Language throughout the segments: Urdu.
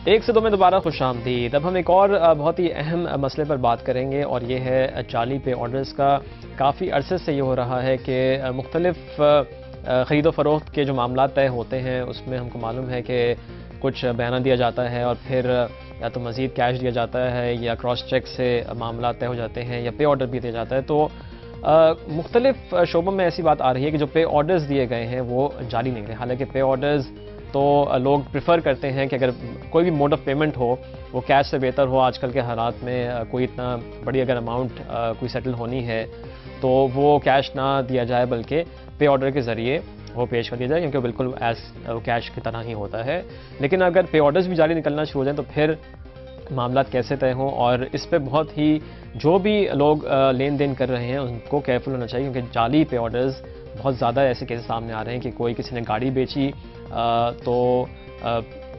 ایک سے دو میں دوبارہ خوش آمدید۔ اب ہم ایک اور بہت ہی اہم مسئلے پر بات کریں گے، اور یہ ہے جعلی پے آرڈرز کا۔ کافی عرصے سے یہ ہو رہا ہے کہ مختلف خرید و فروخت کے جو معاملات طے ہوتے ہیں اس میں ہم کو معلوم ہے کہ کچھ بیانہ دیا جاتا ہے اور پھر یا تو مزید کیش دیا جاتا ہے یا کراس چیک سے معاملات طے ہو جاتے ہیں یا پے آرڈر بھی دیا جاتا ہے۔ تو مختلف شعبوں میں ایسی بات آ رہی ہے کہ جو پے آرڈرز دیے گئے ہیں وہ جعلی نکلے، حالانکہ پے آرڈرز تو لوگ پریفر کرتے ہیں کہ اگر کوئی بھی موڈ آف پیمنٹ ہو وہ کیش سے بہتر ہو۔ آج کل کے حالات میں کوئی اتنا بڑی اگر اماؤنٹ کوئی سیٹل ہونی ہے تو وہ کیش نہ دیا جائے بلکہ پے آرڈر کے ذریعے وہ پیش کر دیا جائے، کیونکہ بالکل ایز کیش کی طرح ہی ہوتا ہے۔ لیکن اگر پے آرڈرز بھی جعلی نکلنا شروع ہو جائیں تو پھر معاملات کیسے طے ہوں، اور اس پہ بہت ہی جو بھی لوگ لین دین کر رہے ہیں ان کو کیئرفل ہونا چاہیے، کیونکہ جعلی پے آرڈرز بہت زیادہ ایسے کیسز سامنے آ رہے ہیں کہ کوئی کسی نے گاڑی بیچی تو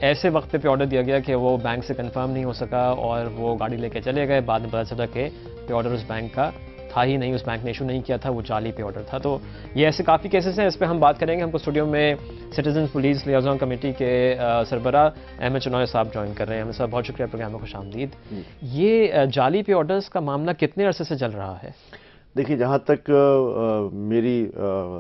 ایسے وقت پہ آرڈر دیا گیا کہ وہ بینک سے کنفرم نہیں ہو سکا اور وہ گاڑی لے کے چلے گئے، بعد میں پتہ چلا کہ پے آرڈر اس بینک کا تھا ہی نہیں، اس بینک نے ایشو نہیں کیا تھا، وہ جعلی پے آرڈر تھا۔ تو یہ ایسے کافی کیسز ہیں، اس پہ ہم بات کریں گے۔ ہم کو اسٹوڈیو میں سٹیزن پولیس لیازان کمیٹی کے سربراہ احمد چنوائے صاحب جوائن کر رہے ہیں۔ احمد صاحب بہت شکریہ، پروگرام میں خوش آمدید۔ یہ جعلی پے آرڈرز کا معاملہ کتنے عرصے سے چل رہا ہے؟ دیکھیے، جہاں تک میری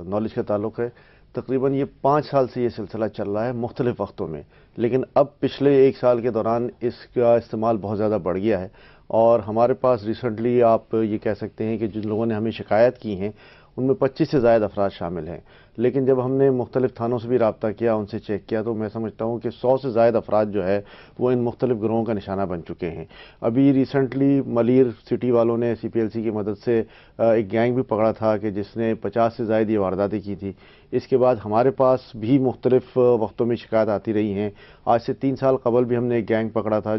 نالج کا تعلق ہے، تقریباً یہ 5 سال سے یہ سلسلہ چل رہا ہے مختلف وقتوں میں، لیکن اب پچھلے 1 سال کے دوران اس کا استعمال بہت زیادہ بڑھ گیا ہے، اور ہمارے پاس ریسنٹلی آپ یہ کہہ سکتے ہیں کہ جن لوگوں نے ہمیں شکایت کی ہیں ان میں 25 سے زائد افراد شامل ہیں، لیکن جب ہم نے مختلف تھانوں سے بھی رابطہ کیا، ان سے چیک کیا، تو میں سمجھتا ہوں کہ 100 سے زائد افراد جو ہے وہ ان مختلف گروہوں کا نشانہ بن چکے ہیں۔ ابھی ریسنٹلی ملیر سٹی والوں نے CPLC کی مدد سے ایک گینگ بھی پکڑا تھا کہ جس نے 50 سے زائد یہ وارداتیں کی تھی۔ اس کے بعد ہمارے پاس بھی مختلف وقتوں میں شکایت آتی رہی ہیں۔ آج سے 3 سال قبل بھی ہم نے ایک گینگ پکڑا تھا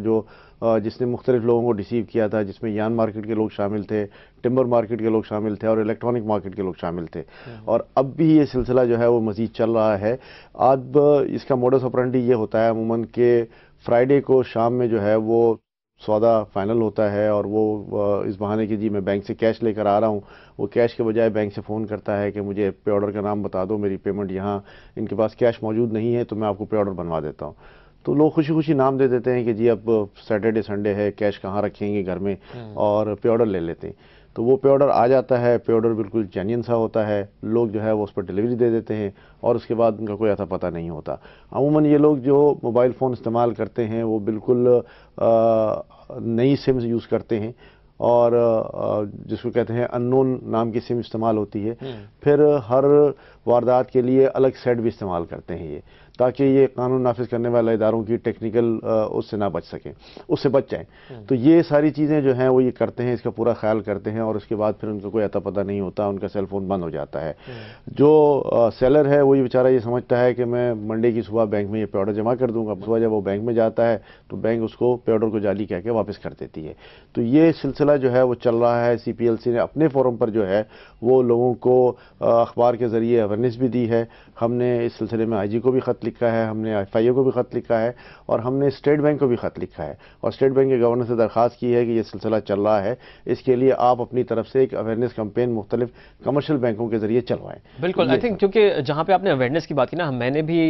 جس نے مختلف لوگوں کو ڈیسیو کیا تھا، جس میں یان مارکیٹ کے لوگ شامل تھے، ٹمبر مارکیٹ کے لوگ شامل تھے اور الیکٹرانک مارکیٹ کے لوگ شامل تھے، اور اب بھی یہ سلسلہ جو ہے وہ مزید چل رہا ہے۔ اب اس کا موڈس آپرینڈی یہ ہوتا ہے عموماً کہ فرائیڈے کو شام میں جو ہے وہ سودا فائنل ہوتا ہے، اور وہ اس بہانے کہ جی میں بینک سے کیش لے کر آ رہا ہوں، وہ کیش کے بجائے بینک سے فون کرتا ہے کہ مجھے پے آرڈر کا نام بتا دو، میری پیمنٹ یہاں ان کے پاس کیش موجود نہیں ہے تو میں آپ کو پے آرڈر بنوا دیتا ہوں۔ تو لوگ خوشی خوشی نام دے دیتے ہیں کہ جی اب سیٹرڈے سنڈے ہے، کیش کہاں رکھیں گے گھر میں، اور پے آرڈر لے لیتے ہیں۔ تو وہ پے آرڈر آ جاتا ہے، پے آرڈر بالکل جینین سا ہوتا ہے، لوگ جو ہے وہ اس پر ڈیلیوری دے دیتے ہیں، اور اس کے بعد ان کا کوئی ایسا پتہ نہیں ہوتا۔ عموماً یہ لوگ جو موبائل فون استعمال کرتے ہیں وہ بالکل نئی سمز یوز کرتے ہیں، اور جس کو کہتے ہیں ان نون نام کی سم استعمال ہوتی ہے، پھر ہر واردات کے لیے الگ سیٹ بھی استعمال کرتے ہیں یہ، تاکہ یہ قانون نافذ کرنے والے اداروں کی ٹیکنیکل اس سے نہ بچ سکیں، اس سے بچ جائیں۔ تو یہ ساری چیزیں جو ہیں وہ یہ کرتے ہیں، اس کا پورا خیال کرتے ہیں، اور اس کے بعد پھر ان کو کوئی اتا پتہ نہیں ہوتا، ان کا سیل فون بند ہو جاتا ہے۔ جو سیلر ہے وہ یہ بیچارہ یہ سمجھتا ہے کہ میں منڈے کی صبح بینک میں یہ پے آرڈر جمع کر دوں گا، صبح جب وہ بینک میں جاتا ہے تو بینک اس کو پے آرڈر کو جعلی کہہ کے واپس کر دیتی ہے۔ تو یہ سلسلہ جو ہے وہ چل رہا ہے۔ CPLC نے اپنے فورم پر جو ہے وہ لوگوں کو اخبار کے ذریعے اویئرنیس بھی دی ہے۔ ہم نے اس سلسلے میں IG کو بھی خط لکھا ہے، ہم نے FIA کو بھی خط لکھا ہے، اور ہم نے اسٹیٹ بینک کو بھی خط لکھا ہے، اور اسٹیٹ بینک کے گورنر سے درخواست کی ہے کہ یہ سلسلہ چل رہا ہے، اس کے لیے آپ اپنی طرف سے ایک اویئرنیس کمپین مختلف کمرشل بینکوں کے ذریعے چلوائیں۔ بالکل، آئی تھنک کیونکہ جہاں پہ آپ نے اویئرنیس کی بات کی نا، میں نے بھی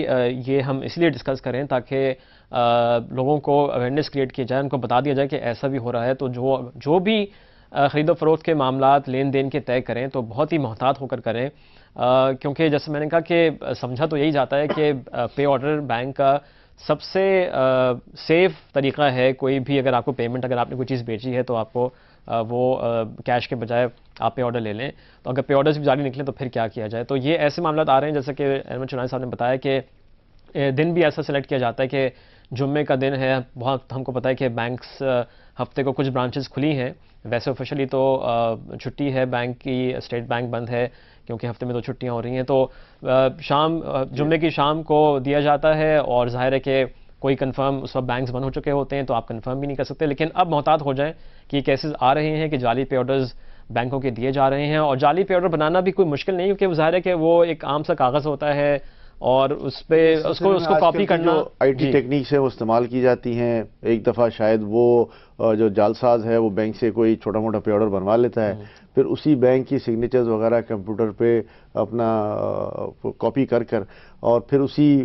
یہ ہم اس لیے ڈسکس کریں تاکہ لوگوں کو اویئرنیس کریٹ کی جائے، ان کو بتا دیا جائے کہ ایسا بھی ہو رہا ہے، تو جو بھی خرید و فروخت کے معاملات لین دین کے طے کریں تو بہت ہی محتاط ہو کر کریں، کیونکہ جیسے میں نے کہا کہ سمجھا تو یہی جاتا ہے کہ پے آرڈر بینک کا سب سے سیف طریقہ ہے۔ کوئی بھی اگر آپ کو پیمنٹ، اگر آپ نے کوئی چیز بیچی ہے تو آپ کو وہ کیش کے بجائے آپ پے آرڈر لے لیں، تو اگر پے آرڈرز بھی جعلی نکلیں تو پھر کیا کیا جائے۔ تو یہ ایسے معاملات آ رہے ہیں، جیسے کہ احمد چنوائے صاحب نے بتایا کہ دن بھی ایسا سلیکٹ کیا جاتا ہے کہ جمعے کا دن ہے۔ بہت ہم کو پتہ ہے کہ بینکس ہفتے کو کچھ برانچز کھلی ہیں، ویسے آفیشلی تو چھٹی ہے بینک کی، اسٹیٹ بینک بند ہے کیونکہ ہفتے میں 2 چھٹیاں ہو رہی ہیں، تو جمعے کی شام کو دیا جاتا ہے، اور ظاہر ہے کہ کوئی کنفرم اس وقت بینکس بند ہو چکے ہوتے ہیں تو آپ کنفرم بھی نہیں کر سکتے۔ لیکن اب محتاط ہو جائیں کہ یہ کیسز آ رہے ہیں کہ جعلی پے آرڈرز بینکوں کے دیے جا رہے ہیں، اور جعلی پے آرڈر بنانا بھی کوئی مشکل نہیں، کیونکہ ظاہر ہے کہ وہ ایک عام سا کاغذ ہوتا ہے، اور اس پہ اس کو کاپی کرنا، جو IT ٹیکنیکس ہیں وہ استعمال کی جاتی ہیں۔ ایک دفعہ شاید وہ جو جعلساز ہے وہ بینک سے کوئی چھوٹا موٹا پے آرڈر بنوا لیتا ہے، پھر اسی بینک کی سگنیچرز وغیرہ کمپیوٹر پہ اپنا کاپی کر اور پھر اسی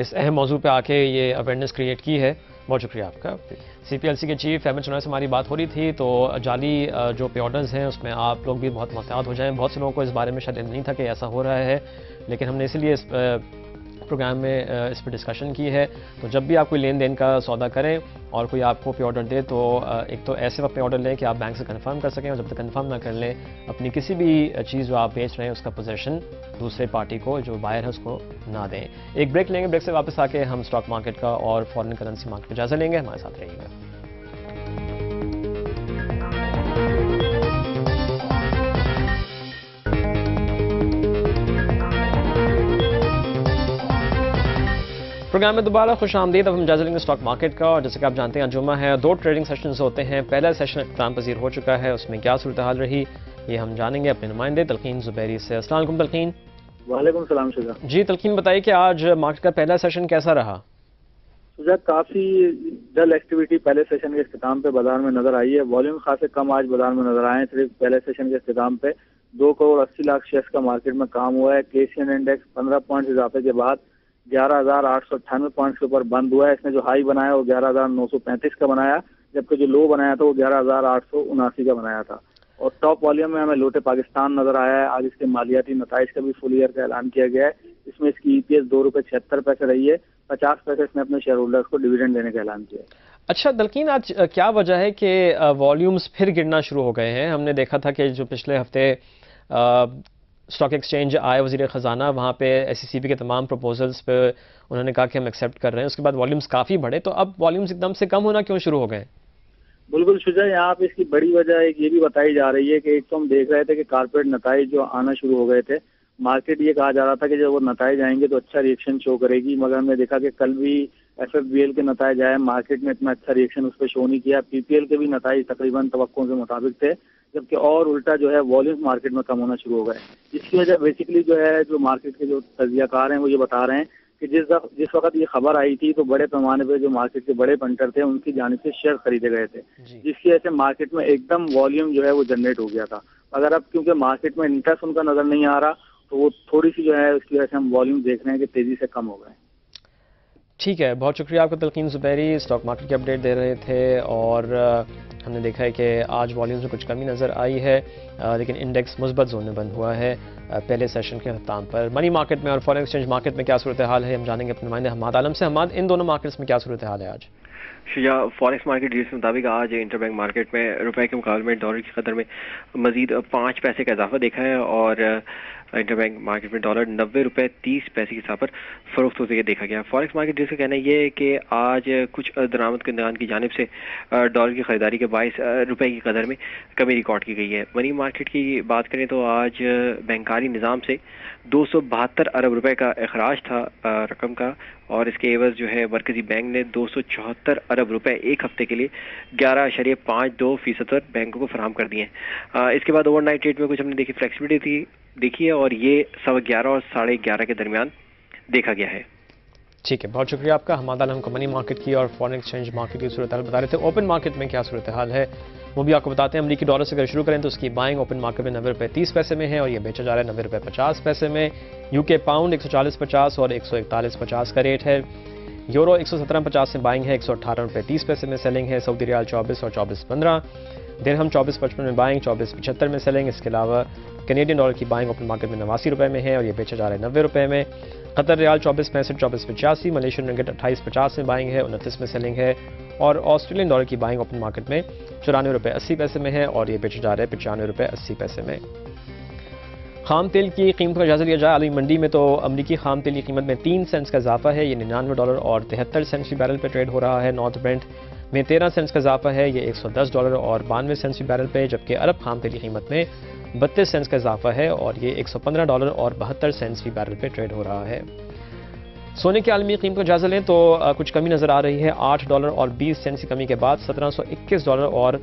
اس اہم موضوع پہ آ کے یہ اویئرنیس کریٹ کی ہے. بہت شکریہ آپ کا. CPLC کے چیف احمد چنوئی سے ہماری بات ہو رہی تھی. تو جعلی جو پے آرڈرز ہیں اس میں آپ لوگ بھی بہت محتاط ہو جائیں. بہت سے لوگوں کو اس بارے میں شاید علم نہیں تھا کہ ایسا ہو رہا ہے, لیکن ہم نے اسی لیے اس پروگرام میں اس پہ ڈسکشن کی ہے. تو جب بھی آپ کوئی لین دین کا سودا کریں اور کوئی آپ کو پے آرڈر دے تو ایک تو ایسے وقت پے آرڈر لیں کہ آپ بینک سے کنفرم کر سکیں, اور جب تک کنفرم نہ کر لیں اپنی کسی بھی چیز جو آپ بیچ رہے ہیں اس کا پوزیشن دوسرے پارٹی کو جو بائر ہے اس کو نہ دیں. ایک بریک لیں گے, بریک سے واپس آ کے ہم اسٹاک مارکیٹ کا اور فارن کرنسی مارکیٹ کا جائزہ لیں گے. ہمارے ساتھ رہیے گا. پروگرام میں دوبارہ خوش آمدید. اب ہم جائزہ لیں گے اسٹاک مارکیٹ کا, اور جیسے کہ آپ جانتے ہیں جمعہ ہے, 2 ٹریڈنگ سیشنز ہوتے ہیں. پہلا سیشن اختتام پذیر ہو چکا ہے, اس میں کیا صورتحال رہی یہ ہم جانیں گے اپنے نمائندے تلقین زبیری سے. السلام علیکم تلقین. وعلیکم السلام شجاع. جی تلقین, بتائیے کہ آج مارکیٹ کا پہلا سیشن کیسا رہا؟ شجاع, کافی ڈل ایکٹیویٹی پہلے سیشن کے اختتام پہ بازار میں نظر آئی ہے. والیوم خاصے کم آج بازار میں نظر آئے ہیں. صرف پہلے سیشن کے اختتام پہ 2 کروڑ 80 لاکھ شیئرز کا مارکیٹ میں کام ہوا ہے. KCN انڈیکس 15 پوائنٹ اضافے کے بعد 11,898 پوائنٹس کے اوپر بند ہوا ہے. اس نے جو ہائی بنایا وہ 11,935 کا بنایا, جبکہ جو لو بنایا تھا وہ 11,879 کا بنایا تھا. اور ٹاپ والیوم میں ہمیں لوٹے پاکستان نظر آیا ہے. آج اس کے مالیاتی نتائج کا بھی فل ایئر کا اعلان کیا گیا ہے. اس میں اس کی EPS 2 روپے 76 پیسے رہی ہے. 50 پیسے اس نے اپنے شیئر ہولڈرز کو ڈیویڈنڈ دینے کا اعلان کیا ہے. اچھا تلقین, آج کیا وجہ ہے کہ والیومز پھر گرنا شروع ہو گئے ہیں؟ ہم نے دیکھا تھا کہ جو پچھلے ہفتے اسٹاک ایکسچینج آئے وزیر خزانہ, وہاں پہ SECB کے تمام پروپوزلز پہ انہوں نے کہا کہ ہم ایکسیپٹ کر رہے ہیں. اس کے بعد والیومز کافی بڑھے, تو اب والیومز ایک دم سے کم ہونا کیوں شروع ہو گئے؟ بالکل شجاع, یہاں پہ اس کی بڑی وجہ ایک یہ بھی بتائی جا رہی ہے کہ ایک تو ہم دیکھ رہے تھے کہ کارپوریٹ نتائج جو آنا شروع ہو گئے تھے. مارکیٹ یہ کہا جا رہا تھا کہ جب وہ نتائج آئیں گے تو اچھا ریئیکشن شو کرے گی, مگر ہم نے دیکھا کہ کل بھی FFBL کے نتائج آئے, مارکیٹ نے اتنا اچھا ریئیکشن اس پہ شو نہیں کیا. PPL کے بھی نتائج تقریباً توقعوں کے مطابق تھے, جبکہ اور الٹا جو ہے والیوم مارکیٹ میں کم ہونا شروع ہو گئے. جس کی وجہ بیسیکلی جو ہے جو مارکیٹ کے جو تجزیہ کار ہیں وہ یہ بتا رہے ہیں کہ جس وقت یہ خبر آئی تھی تو بڑے پیمانے پہ جو مارکیٹ کے بڑے پنٹر تھے ان کی جانب سے شیئر خریدے گئے تھے, جس کی وجہ سے مارکیٹ میں ایک دم والیوم جو ہے وہ جنریٹ ہو گیا تھا. اگر اب کیونکہ مارکیٹ میں انٹرسٹ ان کا نظر نہیں آ رہا تو وہ تھوڑی سی جو ہے اس کی وجہ سے ہم والیوم دیکھ رہے ہیں کہ تیزی سے کم ہو گئے. ٹھیک ہے, بہت شکریہ آپ کا تلقین زبیری. اسٹاک مارکیٹ کی اپڈیٹ دے رہے تھے, اور ہم نے دیکھا ہے کہ آج والیومز میں کچھ کمی نظر آئی ہے, لیکن انڈیکس مثبت زون میں بند ہوا ہے پہلے سیشن کے اختتام پر. منی مارکیٹ میں اور فارن ایکسچینج مارکیٹ میں کیا صورتحال ہے ہم جانیں گے اپنے نمائندے حماد عالم سے. حماد, ان دونوں مارکیٹس میں کیا صورتحال ہے آج؟ شجاع, فوریکس مارکیٹ ڈیلز کے مطابق آج انٹر بینک مارکیٹ میں روپے کے مقابلے میں ڈالر کی قدر میں مزید 5 پیسے کا اضافہ دیکھا ہے, اور انٹر بینک مارکیٹ میں ڈالر 90 روپے 30 پیسے کی حساب پر فروخت ہوتے دیکھا گیا. فوریکس مارکیٹ ڈیلز کا کہنا یہ ہے کہ آج کچھ درآمد کنندگان کی جانب سے ڈالر کی خریداری کے باعث روپے کی قدر میں کمی ریکارڈ کی گئی ہے. منی مارکیٹ کی بات کریں تو آج بینکاری نظام سے 272 ارب روپے کا اخراج تھا رقم کا, اور اس کے عوض جو ہے مرکزی بینک نے 274 ارب روپے ایک ہفتے کے لیے 11.52% بینکوں کو فراہم کر دیے ہیں. اس کے بعد اوور نائٹ ریٹ میں کچھ ہم نے دیکھی فلیکسیبلٹی دیکھی ہے, اور یہ 11:15 اور 11:30 کے درمیان دیکھا گیا ہے. ٹھیک ہے, بہت شکریہ آپ کا. حماد عالم کو منی مارکیٹ کی اور فارن ایکسچینج مارکیٹ کی صورتحال بتا رہے تھے. اوپن مارکیٹ میں کیا صورتحال ہے وہ بھی آپ کو بتاتے ہیں. امریکی ڈالر سے اگر شروع کریں تو اس کی بائنگ اوپن مارکیٹ میں 90 روپے 30 پیسے میں ہے, اور یہ بیچا جا رہا ہے 90 روپے 50 پیسے میں. UK پاؤنڈ 140.50 اور 141.50 کا ریٹ ہے. یورو 117.50 سے بائنگ ہے, 118 روپے 30 پیسے میں سیلنگ ہے. سعودی ریال 24 اور 24.15. درہم 24.55 میں بائنگ, 24.75 میں سیلنگ. اس کے علاوہ کینیڈین ڈالر کی بائنگ اوپن مارکیٹ میں 89 روپے میں ہے, اور یہ بیچا جا رہا ہے 90 روپے میں. قطر ریال 24.65 24.85. ملیشین رنگٹ 28.50 میں بائنگ ہے, 29 میں سیلنگ ہے. اور آسٹریلین ڈالر کی بائنگ اوپن مارکیٹ میں 94 روپے 80 پیسے میں ہے, اور یہ بیچا جا رہا ہے 95 روپے 80 پیسے میں. خام تیل کی قیمت کا جائزہ لیا جائے. عالمی منڈی میں تو امریکی خام تیل کی قیمت میں 3 سینٹس کا اضافہ ہے, یہ 99 ڈالر اور 73 سینٹس فی بیرل پہ ٹریڈ ہو رہا ہے. نارتھ برنٹ میں 13 سینٹس کا اضافہ ہے, یہ 110 ڈالر اور 92 سینٹس فی بیرل پہ, جبکہ عرب خام تیل کی قیمت میں 32 سینٹس کا اضافہ ہے, اور یہ 115 ڈالر اور 72 سینٹس فی بیرل پہ ٹریڈ ہو رہا ہے. سونے کی عالمی قیمت کا جائزہ لیں تو کچھ کمی نظر آ رہی ہے. 8 ڈالر اور 20 سینٹس کی کمی کے بعد 1721 ڈالر اور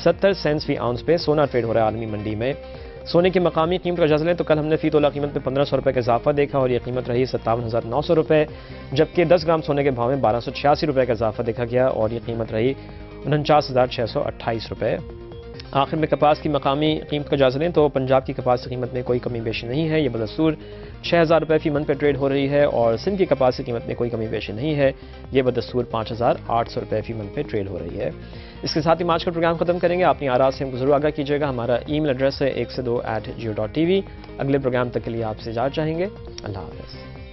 70 سینٹس فی آؤنس پہ سونا ٹریڈ ہو رہا ہے عالمی منڈی میں. سونے کی مقامی قیمت کا جائزہ لیں تو کل ہم نے فی تولہ قیمت میں 1500 روپے کا اضافہ دیکھا, اور یہ قیمت رہی 57,900 روپے, جبکہ 10 گرام سونے کے بھاؤ میں 1286 روپے کا اضافہ دیکھا گیا, اور یہ قیمت رہی 49,628 روپے. آخر میں کپاس کی مقامی قیمت کا جائزہ لیں تو پنجاب کی کپاس کی قیمت میں کوئی کمی بیشی نہیں ہے، یہ بدستور 6,000 روپے فی من پہ ٹریڈ ہو رہی ہے، اور سندھ کی کپاس کی قیمت میں کوئی کمی بیشی نہیں ہے، یہ بدستور 5,800 روپے فی من پہ ٹریڈ ہو رہی ہے۔ اس کے ساتھ ہی آج کا پروگرام ختم کریں گے۔ اپنی آراء سے ہم کو ضرور آگاہ کیجیے گا۔ ہمارا ای میل ایڈریس ہے 1 سے 2 @jio.tv۔ اگلے پروگرام تک کے لیے آپ سے اجازت چاہیں گے۔ اللہ حافظ۔